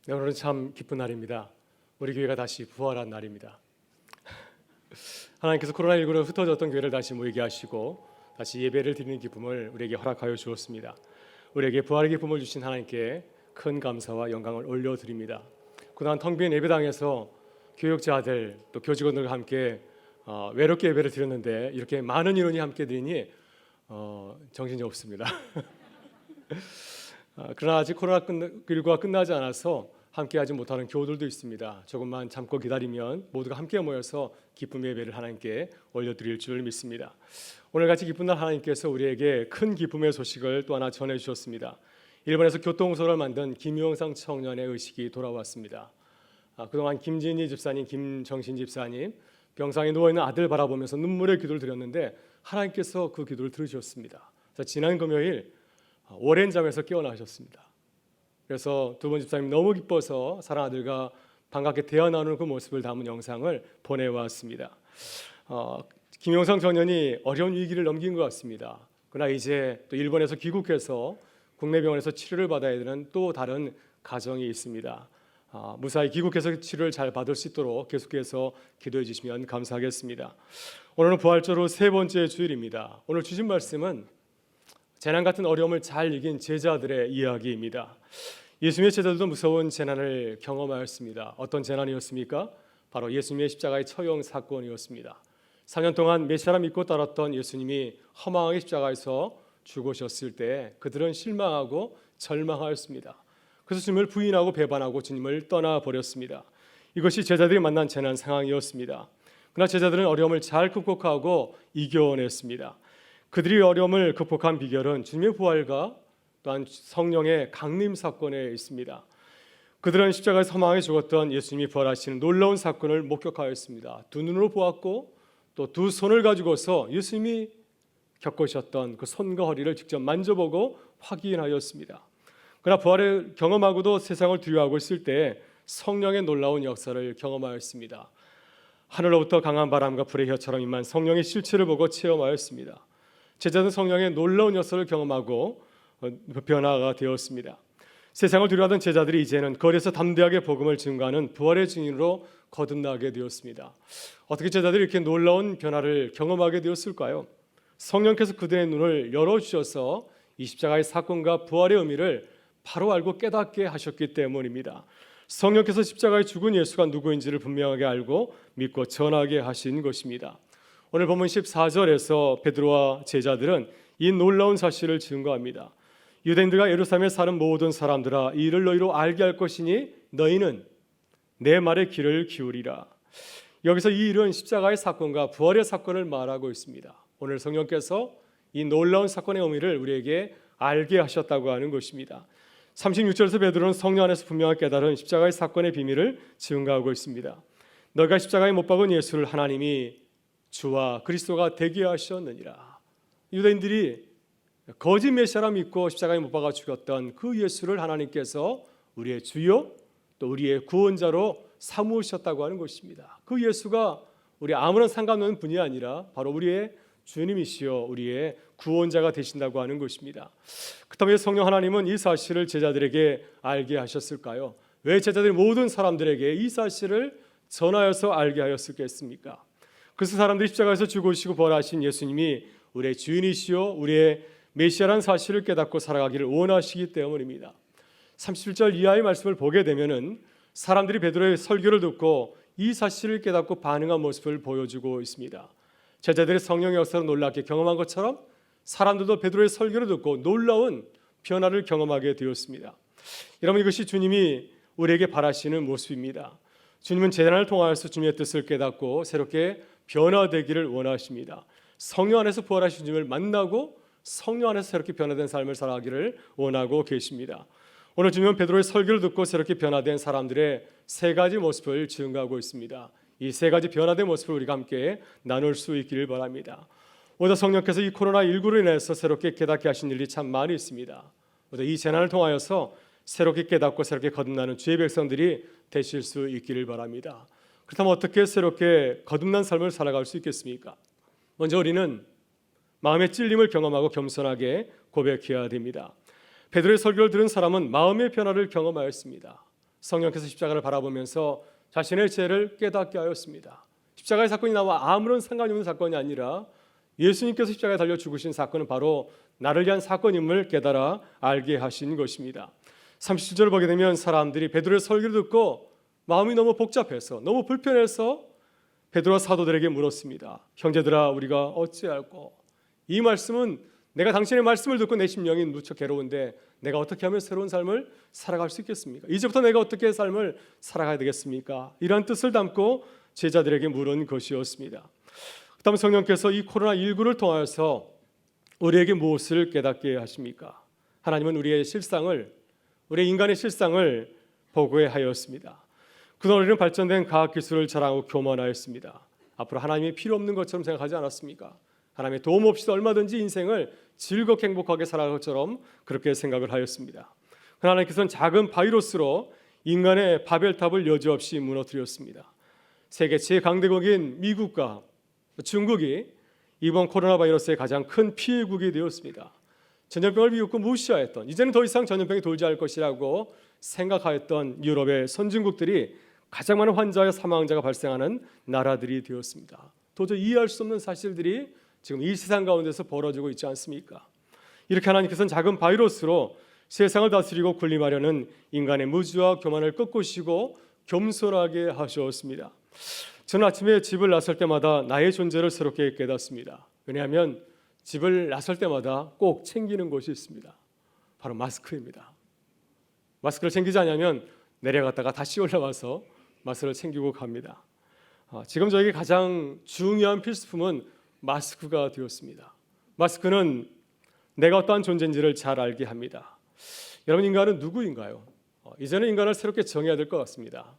네, 오늘은 참 기쁜 날입니다. 우리 교회가 다시 부활한 날입니다. 하나님께서 코로나19로 흩어졌던 교회를 다시 모이게 하시고 다시 예배를 드리는 기쁨을 우리에게 허락하여 주었습니다. 우리에게 부활의 기쁨을 주신 하나님께 큰 감사와 영광을 올려드립니다. 그동안 텅 빈 예배당에서 교육자들 또 교직원들과 함께 외롭게 예배를 드렸는데 이렇게 많은 인원이 함께 드리니 정신이 없습니다. 그러나 아직 코로나19가 끝나지 않아서 함께하지 못하는 교우들도 있습니다. 조금만 참고 기다리면 모두가 함께 모여서 기쁨의 예배를 하나님께 올려드릴 줄 믿습니다. 오늘같이 기쁜 날 하나님께서 우리에게 큰 기쁨의 소식을 또 하나 전해주셨습니다. 일본에서 교통소를 만든 김용상 청년의 의식이 돌아왔습니다. 그동안 김진희 집사님, 김정신 집사님 병상에 누워있는 아들 바라보면서 눈물의 기도를 드렸는데 하나님께서 그 기도를 들으셨습니다. 지난 금요일 오랜 잠에서 깨어나셨습니다. 그래서 두 분 집사님 너무 기뻐서 사랑 아들과 반갑게 대화 나누는 그 모습을 담은 영상을 보내왔습니다. 김용상 청년이 어려운 위기를 넘긴 것 같습니다. 그러나 이제 또 일본에서 귀국해서 국내 병원에서 치료를 받아야 되는 또 다른 가정이 있습니다. 무사히 귀국해서 치료를 잘 받을 수 있도록 계속해서 기도해 주시면 감사하겠습니다. 오늘은 부활절 후 세 번째 주일입니다. 오늘 주신 말씀은 재난 같은 어려움을 잘 이긴 제자들의 이야기입니다. 예수님의 제자들도 무서운 재난을 경험하였습니다. 어떤 재난이었습니까? 바로 예수님의 십자가의 처형 사건이었습니다. 4년 동안 메시아라 믿고 따랐던 예수님이 허망하게 십자가에서 죽으셨을 때 그들은 실망하고 절망하였습니다. 그래서 주님을 부인하고 배반하고 주님을 떠나버렸습니다. 이것이 제자들이 만난 재난 상황이었습니다. 그러나 제자들은 어려움을 잘 극복하고 이겨냈습니다. 그들이 어려움을 극복한 비결은 주님의 부활과 또한 성령의 강림 사건에 있습니다. 그들은 십자가에서 허망하게 죽었던 예수님이 부활하시는 놀라운 사건을 목격하였습니다. 두 눈으로 보았고 또 두 손을 가지고서 예수님이 겪으셨던 그 손과 허리를 직접 만져보고 확인하였습니다. 그러나 부활을 경험하고도 세상을 두려워하고 있을 때 성령의 놀라운 역사를 경험하였습니다. 하늘로부터 강한 바람과 불의 혀처럼 임한 성령의 실체를 보고 체험하였습니다. 제자들은 성령의 놀라운 역사를 경험하고 변화가 되었습니다. 세상을 두려워하던 제자들이 이제는 거리에서 담대하게 복음을 증거하는 부활의 증인으로 거듭나게 되었습니다. 어떻게 제자들이 이렇게 놀라운 변화를 경험하게 되었을까요? 성령께서 그들의 눈을 열어주셔서 이 십자가의 사건과 부활의 의미를 바로 알고 깨닫게 하셨기 때문입니다. 성령께서 십자가에 죽은 예수가 누구인지를 분명하게 알고 믿고 전하게 하신 것입니다. 오늘 본문 14절에서 베드로와 제자들은 이 놀라운 사실을 증거합니다. 유대인들과 예루살렘에 사는 모든 사람들아, 이 일을 너희로 알게 할 것이니 너희는 내 말에 귀를 기울이라. 여기서 이 일은 십자가의 사건과 부활의 사건을 말하고 있습니다. 오늘 성령께서 이 놀라운 사건의 의미를 우리에게 알게 하셨다고 하는 것입니다. 36절에서 베드로는 성령 안에서 분명하게 깨달은 십자가의 사건의 비밀을 증거하고 있습니다. 너희가 십자가에 못 박은 예수를 하나님이 주와 그리스도가 되게 하셨느니라. 유대인들이 거짓 메시아라 믿고 십자가에 못 박아 죽였던 그 예수를 하나님께서 우리의 주요 또 우리의 구원자로 삼으셨다고 하는 것입니다. 그 예수가 우리 아무런 상관없는 분이 아니라 바로 우리의 주님이시여 우리의 구원자가 되신다고 하는 것입니다. 그렇다면 성령 하나님은 이 사실을 제자들에게 알게 하셨을까요? 왜 제자들이 모든 사람들에게 이 사실을 전하여서 알게 하였겠습니까? 그래서 사람들이 십자가에서 죽으시고 부활하신 예수님이 우리의 주인이시요 우리의 메시아라는 사실을 깨닫고 살아가기를 원하시기 때문입니다. 37절 이하의 말씀을 보게 되면은 사람들이 베드로의 설교를 듣고 이 사실을 깨닫고 반응한 모습을 보여주고 있습니다. 제자들이 성령의 역사로 놀랍게 경험한 것처럼 사람들도 베드로의 설교를 듣고 놀라운 변화를 경험하게 되었습니다. 여러분, 이것이 주님이 우리에게 바라시는 모습입니다. 주님은 재난을 통하여서 주님의 뜻을 깨닫고 새롭게 변화되기를 원하십니다. 성령 안에서 부활하신 주님을 만나고 성령 안에서 새롭게 변화된 삶을 살아가기를 원하고 계십니다. 오늘 주님은 베드로의 설교를 듣고 새롭게 변화된 사람들의 세 가지 모습을 증거하고 있습니다. 이 세 가지 변화된 모습을 우리가 함께 나눌 수 있기를 바랍니다. 오늘 성령께서 이 코로나19로 인해서 새롭게 깨닫게 하신 일이 참 많이 있습니다. 오늘 이 재난을 통하여서 새롭게 깨닫고 새롭게 거듭나는 주의 백성들이 되실 수 있기를 바랍니다. 그렇다면 어떻게 새롭게 거듭난 삶을 살아갈 수 있겠습니까? 먼저 우리는 마음의 찔림을 경험하고 겸손하게 고백해야 됩니다. 베드로의 설교를 들은 사람은 마음의 변화를 경험하였습니다. 성령께서 십자가를 바라보면서 자신의 죄를 깨닫게 하였습니다. 십자가의 사건이 나와 아무런 상관이 없는 사건이 아니라 예수님께서 십자가에 달려 죽으신 사건은 바로 나를 위한 사건임을 깨달아 알게 하신 것입니다. 37절을 보게 되면 사람들이 베드로의 설교를 듣고 마음이 너무 복잡해서 너무 불편해서 베드로와 사도들에게 물었습니다. 형제들아, 우리가 어찌할꼬? 이 말씀은 내가 당신의 말씀을 듣고 내 심령이 무척 괴로운데 내가 어떻게 하면 새로운 삶을 살아갈 수 있겠습니까? 이제부터 내가 어떻게 삶을 살아가야 되겠습니까? 이러한 뜻을 담고 제자들에게 물은 것이었습니다. 그다음 성령께서 이 코로나19를 통하여서 우리에게 무엇을 깨닫게 하십니까? 하나님은 우리의 실상을, 우리의 인간의 실상을 보고해 하였습니다. 그동안 우리는 발전된 과학기술을 자랑하고 교만하였습니다. 앞으로 하나님이 필요 없는 것처럼 생각하지 않았습니까? 하나님의 도움 없이도 얼마든지 인생을 즐겁게 행복하게 살아갈 것처럼 그렇게 생각을 하였습니다. 그러나 하나님께서는 작은 바이러스로 인간의 바벨탑을 여지없이 무너뜨렸습니다. 세계 최강대국인 미국과 중국이 이번 코로나 바이러스의 가장 큰 피해국이 되었습니다. 전염병을 미웃고 무시하였던, 이제는 더 이상 전염병이 돌지 않을 것이라고 생각하였던 유럽의 선진국들이 가장 많은 환자와 사망자가 발생하는 나라들이 되었습니다. 도저히 이해할 수 없는 사실들이 지금 이 세상 가운데서 벌어지고 있지 않습니까? 이렇게 하나님께서는 작은 바이러스로 세상을 다스리고 군림하려는 인간의 무지와 교만을 꺾으시고 겸손하게 하셨습니다. 저는 아침에 집을 나설 때마다 나의 존재를 새롭게 깨닫습니다. 왜냐하면 집을 나설 때마다 꼭 챙기는 것이 있습니다. 바로 마스크입니다. 마스크를 챙기지 않으면 내려갔다가 다시 올라와서 마스크를 챙기고 갑니다. 지금 저에게 가장 중요한 필수품은 마스크가 되었습니다. 마스크는 내가 어떠한 존재인지를 잘 알게 합니다. 여러분, 인간은 누구인가요? 이제는 인간을 새롭게 정해야 될 것 같습니다.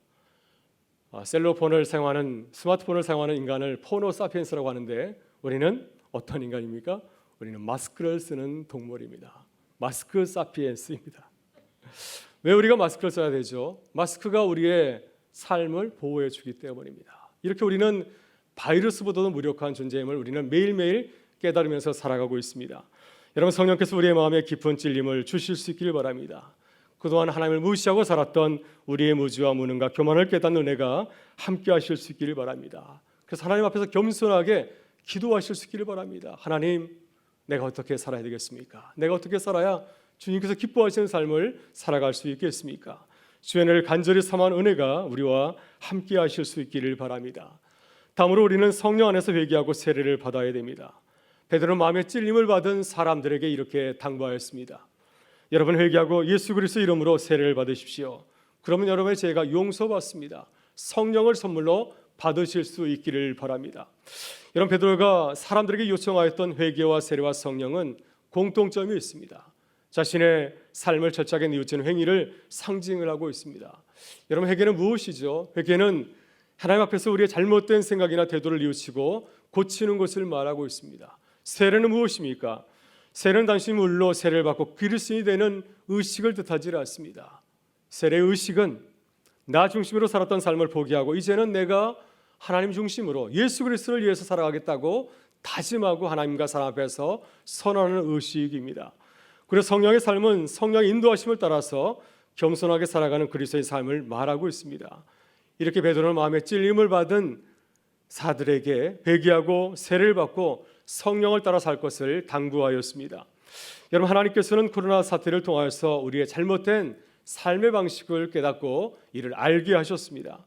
셀로폰을 사용하는, 스마트폰을 사용하는 인간을 포노 사피엔스라고 하는데 우리는 어떤 인간입니까? 우리는 마스크를 쓰는 동물입니다. 마스크 사피엔스입니다. 왜 우리가 마스크를 써야 되죠? 마스크가 우리의 삶을 보호해 주기 때문입니다. 이렇게 우리는 바이러스보다도 무력한 존재임을 우리는 매일매일 깨달으면서 살아가고 있습니다. 여러분, 성령께서 우리의 마음에 깊은 찔림을 주실 수 있기를 바랍니다. 그동안 하나님을 무시하고 살았던 우리의 무지와 무능과 교만을 깨닫는 은혜가 함께 하실 수 있기를 바랍니다. 그래서 하나님 앞에서 겸손하게 기도하실 수 있기를 바랍니다. 하나님, 내가 어떻게 살아야 되겠습니까? 내가 어떻게 살아야 주님께서 기뻐하시는 삶을 살아갈 수 있겠습니까? 주의 은혜를 간절히 삼한 은혜가 우리와 함께 하실 수 있기를 바랍니다. 다음으로 우리는 성령 안에서 회개하고 세례를 받아야 됩니다. 베드로는 마음의 찔림을 받은 사람들에게 이렇게 당부하였습니다. 여러분, 회개하고 예수 그리스도 이름으로 세례를 받으십시오. 그러면 여러분의 죄가 용서받습니다. 성령을 선물로 받으실 수 있기를 바랍니다. 여러분, 베드로가 사람들에게 요청하였던 회개와 세례와 성령은 공통점이 있습니다. 자신의 삶을 철저하게 뉘우치는 행위를 상징을 하고 있습니다. 여러분, 회개는 무엇이죠? 회개는 하나님 앞에서 우리의 잘못된 생각이나 태도를 뉘우치고 고치는 것을 말하고 있습니다. 세례는 무엇입니까? 세례는 단순히 물로 세례를 받고 그리스도인이 되는 의식을 뜻하지 않습니다. 세례의 의식은 나 중심으로 살았던 삶을 포기하고 이제는 내가 하나님 중심으로 예수 그리스도를 위해서 살아가겠다고 다짐하고 하나님과 사람 앞에서 선언하는 의식입니다. 그래서 성령의 삶은 성령의 인도하심을 따라서 겸손하게 살아가는 그리스도의 삶을 말하고 있습니다. 이렇게 베드로는 마음에 찔림을 받은 사들에게 회개하고 세례를 받고 성령을 따라 살 것을 당부하였습니다. 여러분, 하나님께서는 코로나 사태를 통하여서 우리의 잘못된 삶의 방식을 깨닫고 이를 알게 하셨습니다.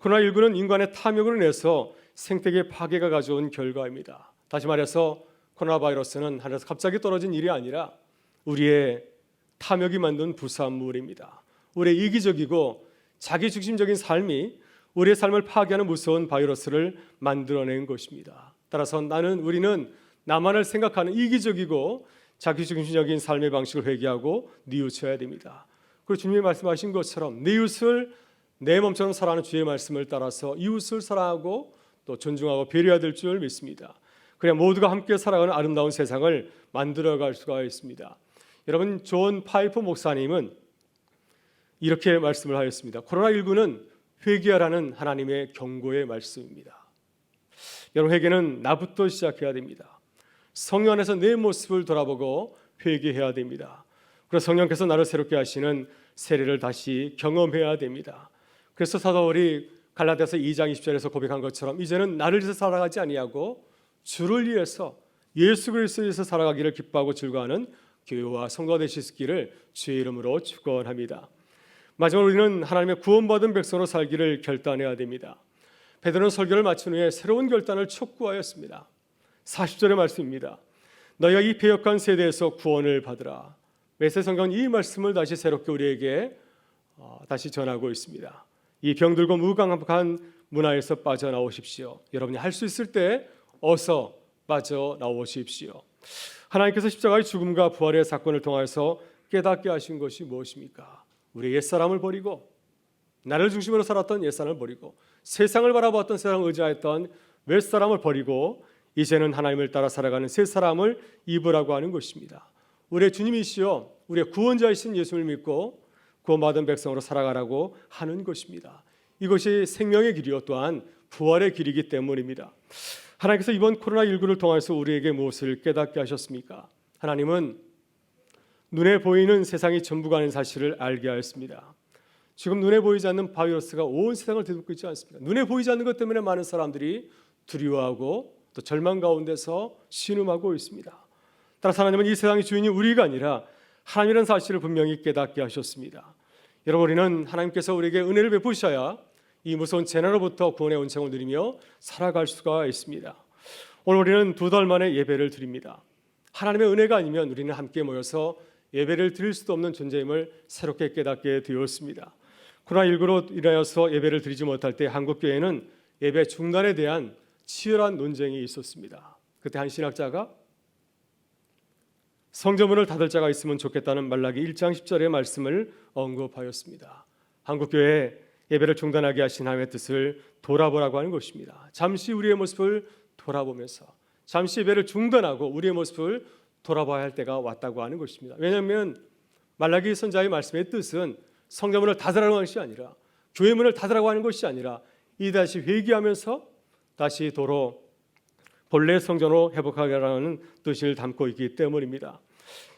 코로나19는 인간의 탐욕으로 인해서 생태계 파괴가 가져온 결과입니다. 다시 말해서 코로나 바이러스는 하늘에서 갑자기 떨어진 일이 아니라 우리의 탐욕이 만든 부산물입니다. 우리의 이기적이고 자기중심적인 삶이 우리의 삶을 파괴하는 무서운 바이러스를 만들어낸 것입니다. 따라서 우리는 나만을 생각하는 이기적이고 자기중심적인 삶의 방식을 회개하고 뉘우쳐야 됩니다. 그리고 주님이 말씀하신 것처럼 내 이웃을 내 몸처럼 사랑하는 주의 말씀을 따라서 이웃을 사랑하고 또 존중하고 배려해야 될 줄 믿습니다. 그래야 모두가 함께 살아가는 아름다운 세상을 만들어갈 수가 있습니다. 여러분, 존 파이퍼 목사님은 이렇게 말씀을 하였습니다. 코로나19는 회개하라는 하나님의 경고의 말씀입니다. 여러분, 회개는 나부터 시작해야 됩니다. 성령 안에서 내 모습을 돌아보고 회개해야 됩니다. 그래서 성령께서 나를 새롭게 하시는 세례를 다시 경험해야 됩니다. 그래서 사도 바울이 갈라디아서 2장 20절에서 고백한 것처럼 이제는 나를 위해서 살아가지 아니하고 주를 위해서 예수 그리스도를 위해서 살아가기를 기뻐하고 즐거워하는 교회와 성도가 되실 수 있기를 주의 이름으로 축원합니다. 마지막으로 우리는 하나님의 구원받은 백성으로 살기를 결단해야 됩니다. 베드로는 설교를 마친 후에 새로운 결단을 촉구하였습니다. 40절의 말씀입니다. 너희가 이 패역한 세대에서 구원을 받으라. 메시지 성경은 이 말씀을 다시 새롭게 우리에게 다시 전하고 있습니다. 이 병들고 무감각한 문화에서 빠져나오십시오. 여러분이 할 수 있을 때 어서 빠져나오십시오. 하나님께서 십자가의 죽음과 부활의 사건을 통해서 깨닫게 하신 것이 무엇입니까? 우리 옛사람을 버리고 나를 중심으로 살았던 옛사람을 버리고 세상을 바라보았던 세상을 의지하였던 윗사람을 버리고 이제는 하나님을 따라 살아가는 새 사람을 입으라고 하는 것입니다. 우리의 주님이시여 우리의 구원자이신 예수를 믿고 구원받은 백성으로 살아가라고 하는 것입니다. 이것이 생명의 길이요 또한 부활의 길이기 때문입니다. 하나님께서 이번 코로나19를 통해서 우리에게 무엇을 깨닫게 하셨습니까? 하나님은 눈에 보이는 세상이 전부가 아닌 사실을 알게 하였습니다. 지금 눈에 보이지 않는 바이러스가 온 세상을 뒤덮고 있지 않습니까? 눈에 보이지 않는 것 때문에 많은 사람들이 두려워하고 또 절망 가운데서 신음하고 있습니다. 따라서 하나님은 이 세상의 주인이 우리가 아니라 하나님이라는 사실을 분명히 깨닫게 하셨습니다. 여러분, 우리는 하나님께서 우리에게 은혜를 베푸셔야 이 무서운 재난으로부터 구원의 온창을 누리며 살아갈 수가 있습니다. 오늘 우리는 2달 만에 예배를 드립니다. 하나님의 은혜가 아니면 우리는 함께 모여서 예배를 드릴 수도 없는 존재임을 새롭게 깨닫게 되었습니다. 코로나19로 인하여서 예배를 드리지 못할 때 한국교회는 예배 중단에 대한 치열한 논쟁이 있었습니다. 그때 한 신학자가 성전문을 닫을 자가 있으면 좋겠다는 말라기 1장 10절의 말씀을 언급하였습니다. 한국교회 예배를 중단하게 하신 하나님의 뜻을 돌아보라고 하는 것입니다. 잠시 우리의 모습을 돌아보면서 잠시 예배를 중단하고 우리의 모습을 돌아봐야 할 때가 왔다고 하는 것입니다. 왜냐하면 말라기 선자의 말씀의 뜻은 성전문을 닫으라는 것이 아니라 교회 문을 닫으라고 하는 것이 아니라 이 다시 회개하면서 다시 도로 본래 성전으로 회복하라는 뜻을 담고 있기 때문입니다.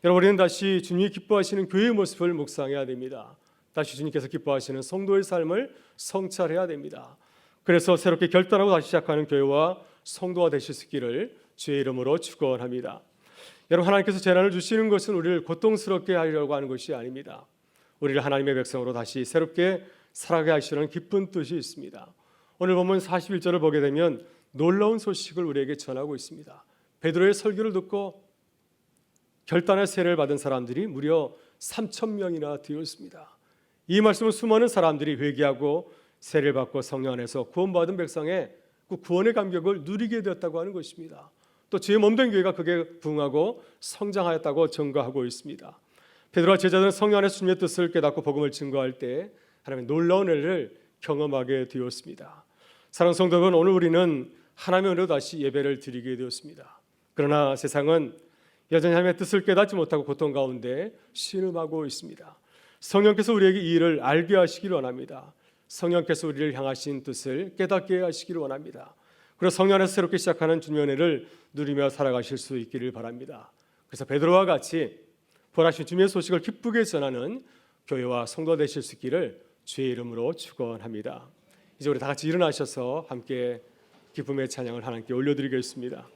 여러분, 우리는 다시 주님이 기뻐하시는 교회의 모습을 묵상해야 됩니다. 다시 주님께서 기뻐하시는 성도의 삶을 성찰해야 됩니다. 그래서 새롭게 결단하고 다시 시작하는 교회와 성도가 되실 수 있기를 주의 이름으로 축원합니다. 여러분, 하나님께서 재난을 주시는 것은 우리를 고통스럽게 하려고 하는 것이 아닙니다. 우리를 하나님의 백성으로 다시 새롭게 살아가게 하시는 기쁜 뜻이 있습니다. 오늘 보면 41절을 보게 되면 놀라운 소식을 우리에게 전하고 있습니다. 베드로의 설교를 듣고 결단의 세례를 받은 사람들이 무려 3,000명이나 되었습니다. 이 말씀은 수많은 사람들이 회개하고 세례를 받고 성령 안에서 구원받은 백성의 그 구원의 감격을 누리게 되었다고 하는 것입니다. 또 주의 몸된 교회가 그게 부흥하고 성장하였다고 증거하고 있습니다. 베드로와 제자들은 성령 안에서 주님의 뜻을 깨닫고 복음을 증거할 때 하나님의 놀라운 은혜를 경험하게 되었습니다. 사랑하는 성도 여러분, 오늘 우리는 하나님의 은혜로 다시 예배를 드리게 되었습니다. 그러나 세상은 여전히 하나님의 뜻을 깨닫지 못하고 고통 가운데 신음하고 있습니다. 성령께서 우리에게 이 일을 알게 하시기를 원합니다. 성령께서 우리를 향하신 뜻을 깨닫게 하시기를 원합니다. 그래서 성령 안에서 새롭게 시작하는 주님의 은혜를 누리며 살아가실 수 있기를 바랍니다. 그래서 베드로와 같이 부활하신 주님의 소식을 기쁘게 전하는 교회와 성도 되실 수 있기를 주의 이름으로 축원합니다. 이제 우리 다 같이 일어나셔서 함께 기쁨의 찬양을 하나님께 올려드리겠습니다.